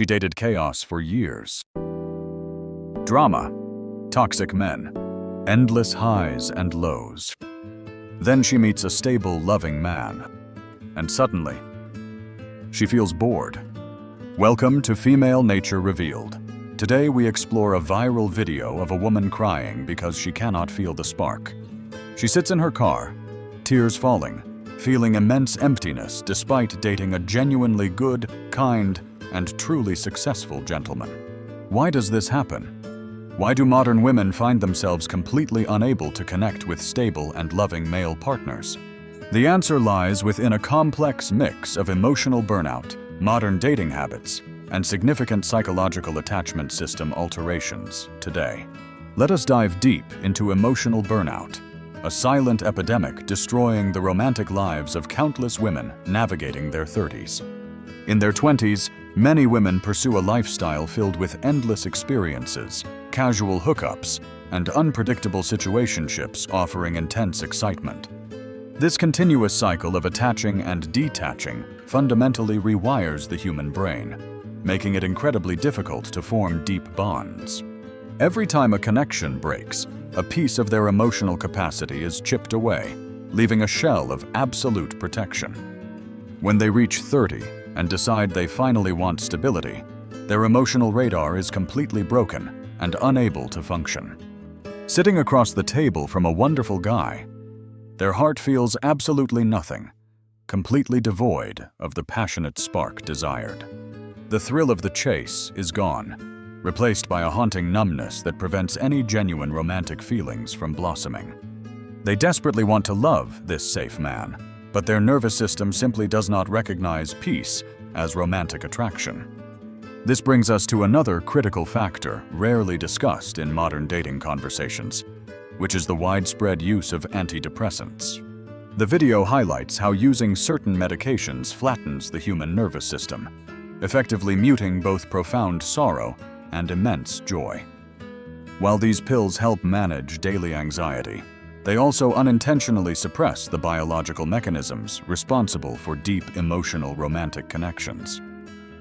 She dated chaos for years. Drama, toxic men, endless highs and lows. Then she meets a stable, loving man, and suddenly, she feels bored. Welcome to Female Nature Revealed. Today we explore a viral video of a woman crying because she cannot feel the spark. She sits in her car, tears falling, feeling immense emptiness despite dating a genuinely good, kind, and truly successful gentleman. Why does this happen? Why do modern women find themselves completely unable to connect with stable and loving male partners? The answer lies within a complex mix of emotional burnout, modern dating habits, and significant psychological attachment system alterations today. Let us dive deep into emotional burnout, a silent epidemic destroying the romantic lives of countless women navigating their 30s. In their 20s, many women pursue a lifestyle filled with endless experiences, casual hookups, and unpredictable situationships offering intense excitement. This continuous cycle of attaching and detaching fundamentally rewires the human brain, making it incredibly difficult to form deep bonds. Every time a connection breaks, a piece of their emotional capacity is chipped away, leaving a shell of absolute protection. When they reach 30 and decide they finally want stability, their emotional radar is completely broken and unable to function. Sitting across the table from a wonderful guy, their heart feels absolutely nothing, completely devoid of the passionate spark desired. The thrill of the chase is gone, replaced by a haunting numbness that prevents any genuine romantic feelings from blossoming. They desperately want to love this safe man, but their nervous system simply does not recognize peace as romantic attraction. This brings us to another critical factor rarely discussed in modern dating conversations, which is the widespread use of antidepressants. The video highlights how using certain medications flattens the human nervous system, effectively muting both profound sorrow and immense joy. While these pills help manage daily anxiety, they also unintentionally suppress the biological mechanisms responsible for deep emotional romantic connections.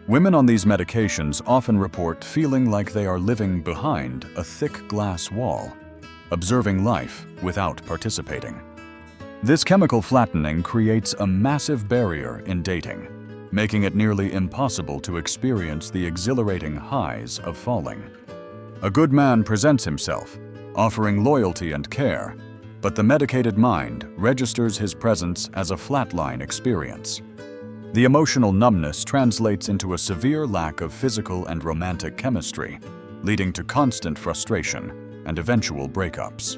Women on these medications often report feeling like they are living behind a thick glass wall, observing life without participating. This chemical flattening creates a massive barrier in dating, making it nearly impossible to experience the exhilarating highs of falling. A good man presents himself, offering loyalty and care, but the medicated mind registers his presence as a flatline experience. The emotional numbness translates into a severe lack of physical and romantic chemistry, leading to constant frustration and eventual breakups.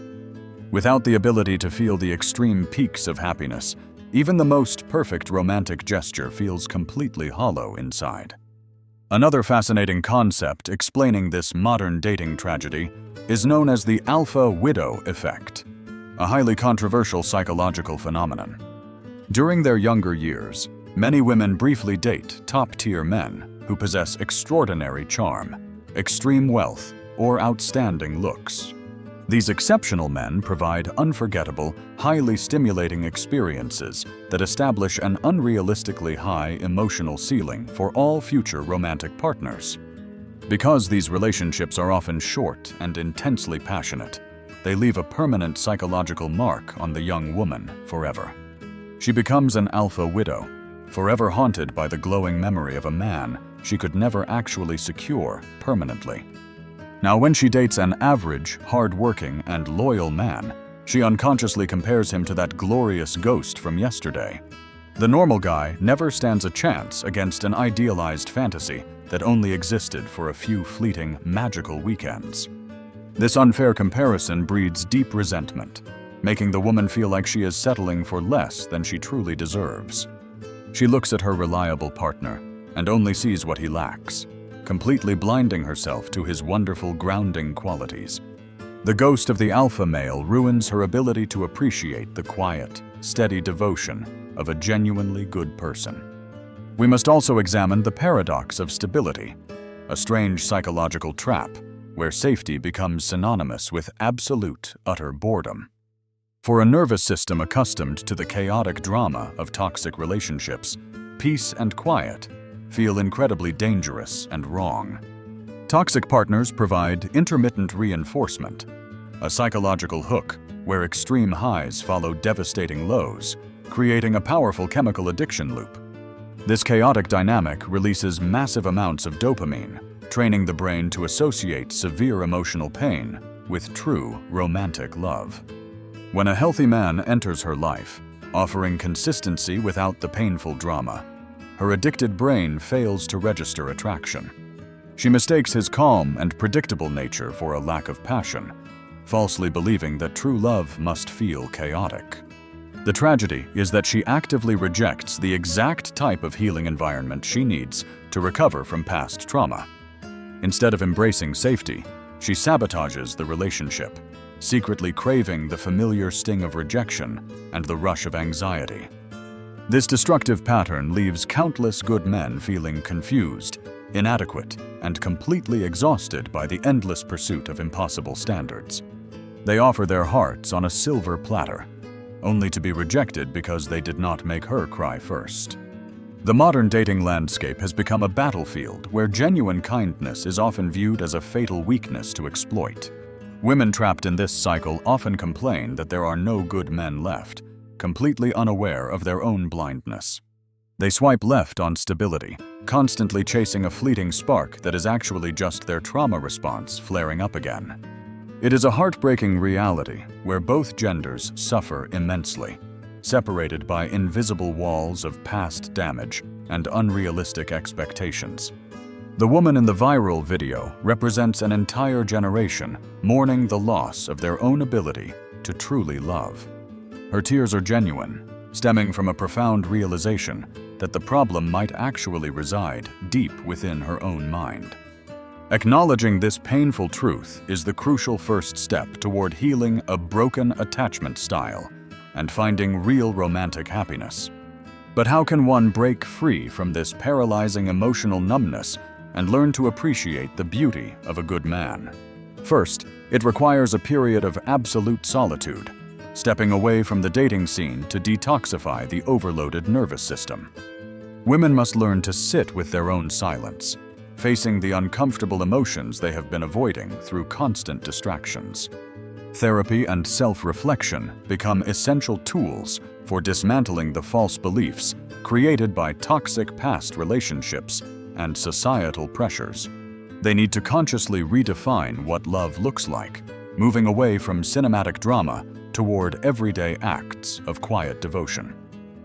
Without the ability to feel the extreme peaks of happiness, even the most perfect romantic gesture feels completely hollow inside. Another fascinating concept explaining this modern dating tragedy is known as the alpha widow effect, a highly controversial psychological phenomenon. During their younger years, many women briefly date top-tier men who possess extraordinary charm, extreme wealth, or outstanding looks. These exceptional men provide unforgettable, highly stimulating experiences that establish an unrealistically high emotional ceiling for all future romantic partners. Because these relationships are often short and intensely passionate, they leave a permanent psychological mark on the young woman forever. She becomes an alpha widow, forever haunted by the glowing memory of a man she could never actually secure permanently. Now, when she dates an average, hard-working, and loyal man, she unconsciously compares him to that glorious ghost from yesterday. The normal guy never stands a chance against an idealized fantasy that only existed for a few fleeting, magical weekends. This unfair comparison breeds deep resentment, making the woman feel like she is settling for less than she truly deserves. She looks at her reliable partner and only sees what he lacks, completely blinding herself to his wonderful grounding qualities. The ghost of the alpha male ruins her ability to appreciate the quiet, steady devotion of a genuinely good person. We must also examine the paradox of stability, a strange psychological trap where safety becomes synonymous with absolute, utter boredom. For a nervous system accustomed to the chaotic drama of toxic relationships, peace and quiet feel incredibly dangerous and wrong. Toxic partners provide intermittent reinforcement, a psychological hook where extreme highs follow devastating lows, creating a powerful chemical addiction loop. This chaotic dynamic releases massive amounts of dopamine, training the brain to associate severe emotional pain with true romantic love. When a healthy man enters her life, offering consistency without the painful drama, her addicted brain fails to register attraction. She mistakes his calm and predictable nature for a lack of passion, falsely believing that true love must feel chaotic. The tragedy is that she actively rejects the exact type of healing environment she needs to recover from past trauma. Instead of embracing safety, she sabotages the relationship, secretly craving the familiar sting of rejection and the rush of anxiety. This destructive pattern leaves countless good men feeling confused, inadequate, and completely exhausted by the endless pursuit of impossible standards. They offer their hearts on a silver platter, only to be rejected because they did not make her cry first. The modern dating landscape has become a battlefield where genuine kindness is often viewed as a fatal weakness to exploit. Women trapped in this cycle often complain that there are no good men left, completely unaware of their own blindness. They swipe left on stability, constantly chasing a fleeting spark that is actually just their trauma response flaring up again. It is a heartbreaking reality where both genders suffer immensely, separated by invisible walls of past damage and unrealistic expectations. The woman in the viral video represents an entire generation mourning the loss of their own ability to truly love. Her tears are genuine, stemming from a profound realization that the problem might actually reside deep within her own mind. Acknowledging this painful truth is the crucial first step toward healing a broken attachment style and finding real romantic happiness. But how can one break free from this paralyzing emotional numbness and learn to appreciate the beauty of a good man? First, it requires a period of absolute solitude, stepping away from the dating scene to detoxify the overloaded nervous system. Women must learn to sit with their own silence, facing the uncomfortable emotions they have been avoiding through constant distractions. Therapy and self-reflection become essential tools for dismantling the false beliefs created by toxic past relationships and societal pressures. They need to consciously redefine what love looks like, moving away from cinematic drama toward everyday acts of quiet devotion.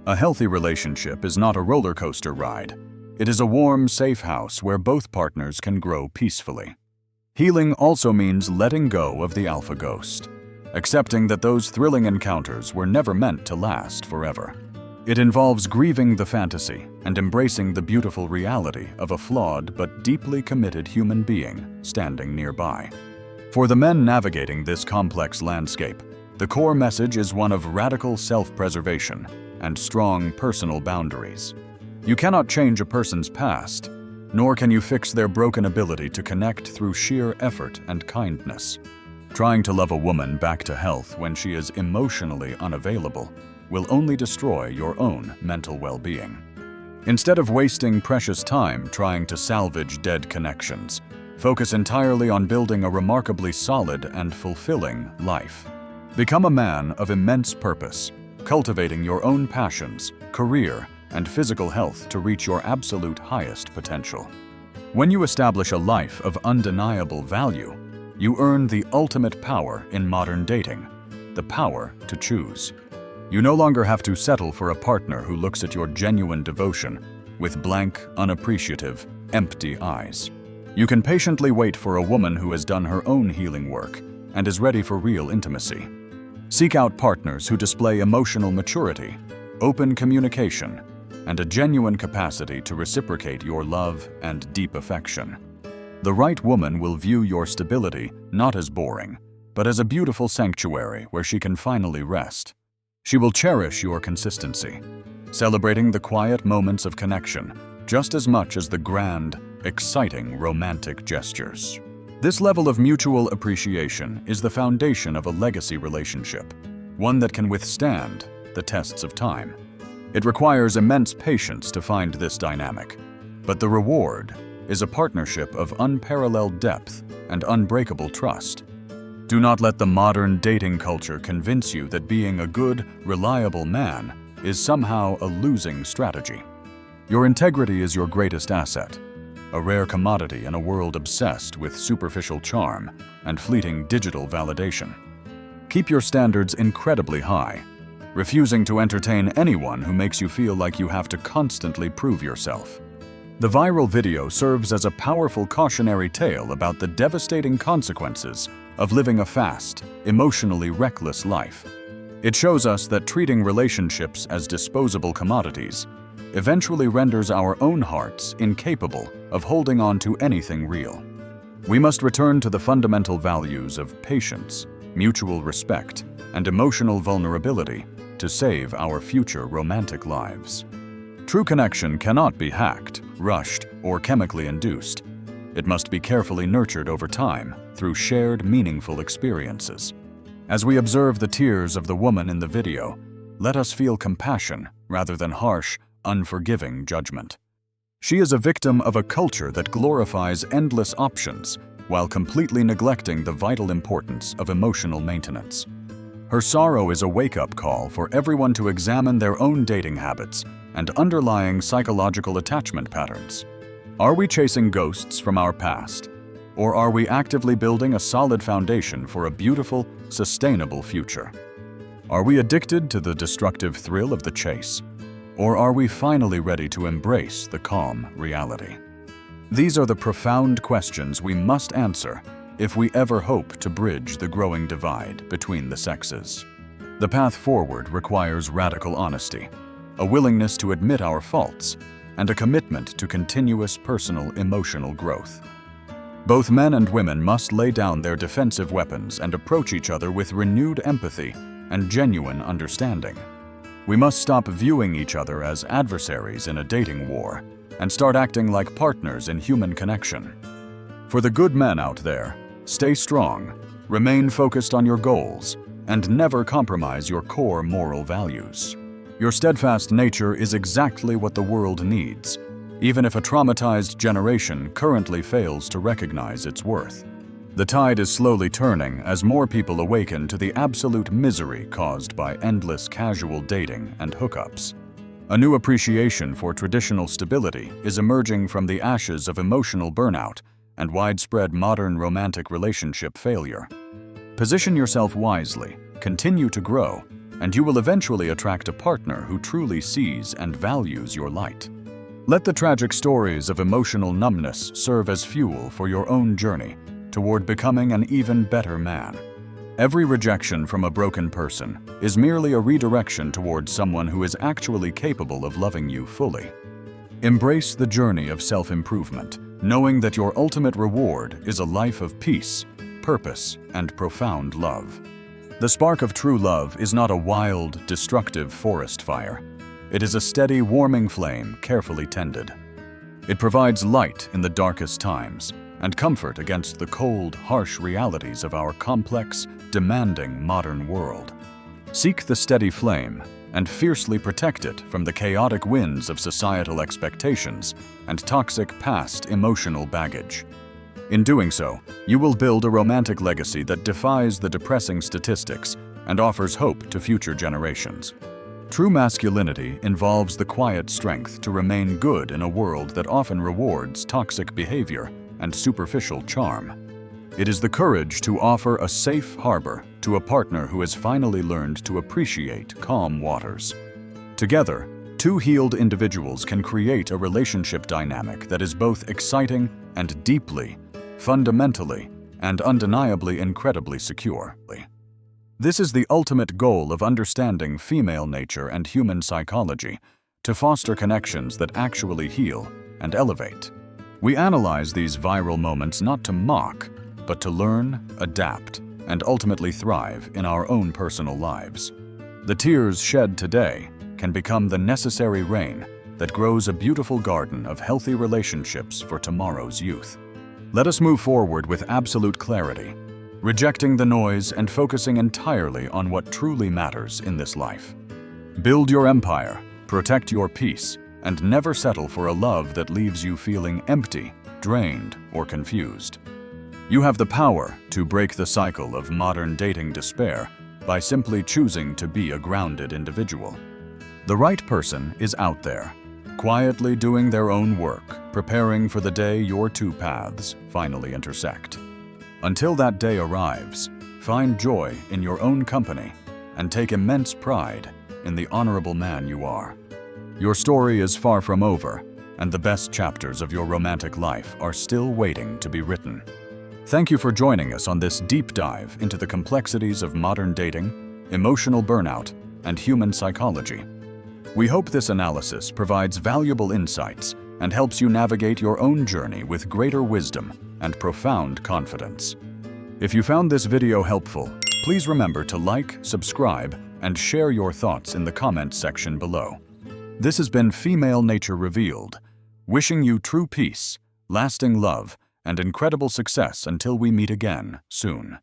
A healthy relationship is not a roller coaster ride. It is a warm, safe house where both partners can grow peacefully. Healing also means letting go of the alpha ghost, accepting that those thrilling encounters were never meant to last forever. It involves grieving the fantasy and embracing the beautiful reality of a flawed but deeply committed human being standing nearby. For the men navigating this complex landscape, the core message is one of radical self-preservation and strong personal boundaries. You cannot change a person's past, nor can you fix their broken ability to connect through sheer effort and kindness. Trying to love a woman back to health when she is emotionally unavailable will only destroy your own mental well-being. Instead of wasting precious time trying to salvage dead connections, focus entirely on building a remarkably solid and fulfilling life. Become a man of immense purpose, cultivating your own passions, career, and physical health to reach your absolute highest potential. When you establish a life of undeniable value, you earn the ultimate power in modern dating, the power to choose. You no longer have to settle for a partner who looks at your genuine devotion with blank, unappreciative, empty eyes. You can patiently wait for a woman who has done her own healing work and is ready for real intimacy. Seek out partners who display emotional maturity, open communication, and a genuine capacity to reciprocate your love and deep affection. The right woman will view your stability not as boring, but as a beautiful sanctuary where she can finally rest. She will cherish your consistency, celebrating the quiet moments of connection just as much as the grand, exciting romantic gestures. This level of mutual appreciation is the foundation of a legacy relationship, one that can withstand the tests of time. It requires immense patience to find this dynamic, But the reward is a partnership of unparalleled depth and unbreakable trust. Do not let the modern dating culture convince you that being a good, reliable man is somehow a losing strategy. Your integrity is your greatest asset, a rare commodity in a world obsessed with superficial charm and fleeting digital validation. Keep your standards incredibly high, refusing to entertain anyone who makes you feel like you have to constantly prove yourself. The viral video serves as a powerful cautionary tale about the devastating consequences of living a fast, emotionally reckless life. It shows us that treating relationships as disposable commodities eventually renders our own hearts incapable of holding on to anything real. We must return to the fundamental values of patience, mutual respect, and emotional vulnerability to save our future romantic lives. True connection cannot be hacked, rushed, or chemically induced. It must be carefully nurtured over time through shared, meaningful experiences. As we observe the tears of the woman in the video, let us feel compassion rather than harsh, unforgiving judgment. She is a victim of a culture that glorifies endless options while completely neglecting the vital importance of emotional maintenance. Her sorrow is a wake-up call for everyone to examine their own dating habits and underlying psychological attachment patterns. Are we chasing ghosts from our past? Or are we actively building a solid foundation for a beautiful, sustainable future? Are we addicted to the destructive thrill of the chase? Or are we finally ready to embrace the calm reality? These are the profound questions we must answer if we ever hope to bridge the growing divide between the sexes. The path forward requires radical honesty, a willingness to admit our faults, and a commitment to continuous personal emotional growth. Both men and women must lay down their defensive weapons and approach each other with renewed empathy and genuine understanding. We must stop viewing each other as adversaries in a dating war and start acting like partners in human connection. For the good men out there, stay strong, remain focused on your goals, and never compromise your core moral values. Your steadfast nature is exactly what the world needs, even if a traumatized generation currently fails to recognize its worth. The tide is slowly turning as more people awaken to the absolute misery caused by endless casual dating and hookups. A new appreciation for traditional stability is emerging from the ashes of emotional burnout and widespread modern romantic relationship failure. Position yourself wisely, continue to grow, and you will eventually attract a partner who truly sees and values your light. Let the tragic stories of emotional numbness serve as fuel for your own journey toward becoming an even better man. Every rejection from a broken person is merely a redirection towards someone who is actually capable of loving you fully. Embrace the journey of self-improvement, knowing that your ultimate reward is a life of peace, purpose, and profound love. The spark of true love is not a wild, destructive forest fire. It is a steady, warming flame carefully tended. It provides light in the darkest times and comfort against the cold, harsh realities of our complex, demanding modern world. Seek the steady flame and fiercely protect it from the chaotic winds of societal expectations and toxic past emotional baggage. In doing so, you will build a romantic legacy that defies the depressing statistics and offers hope to future generations. True masculinity involves the quiet strength to remain good in a world that often rewards toxic behavior and superficial charm. It is the courage to offer a safe harbor to a partner who has finally learned to appreciate calm waters. Together, two healed individuals can create a relationship dynamic that is both exciting and deeply, fundamentally, and undeniably incredibly secure. This is the ultimate goal of understanding female nature and human psychology, to foster connections that actually heal and elevate. We analyze these viral moments not to mock, but to learn, adapt, and ultimately thrive in our own personal lives. The tears shed today can become the necessary rain that grows a beautiful garden of healthy relationships for tomorrow's youth. Let us move forward with absolute clarity, rejecting the noise and focusing entirely on what truly matters in this life. Build your empire, protect your peace, and never settle for a love that leaves you feeling empty, drained, or confused. You have the power to break the cycle of modern dating despair by simply choosing to be a grounded individual. The right person is out there, quietly doing their own work, preparing for the day your two paths finally intersect. Until that day arrives, find joy in your own company and take immense pride in the honorable man you are. Your story is far from over, and the best chapters of your romantic life are still waiting to be written. Thank you for joining us on this deep dive into the complexities of modern dating, emotional burnout, and human psychology. We hope this analysis provides valuable insights and helps you navigate your own journey with greater wisdom and profound confidence. If you found this video helpful, please remember to like, subscribe, and share your thoughts in the comments section below. This has been Female Nature Revealed, wishing you true peace, lasting love, and incredible success until we meet again soon.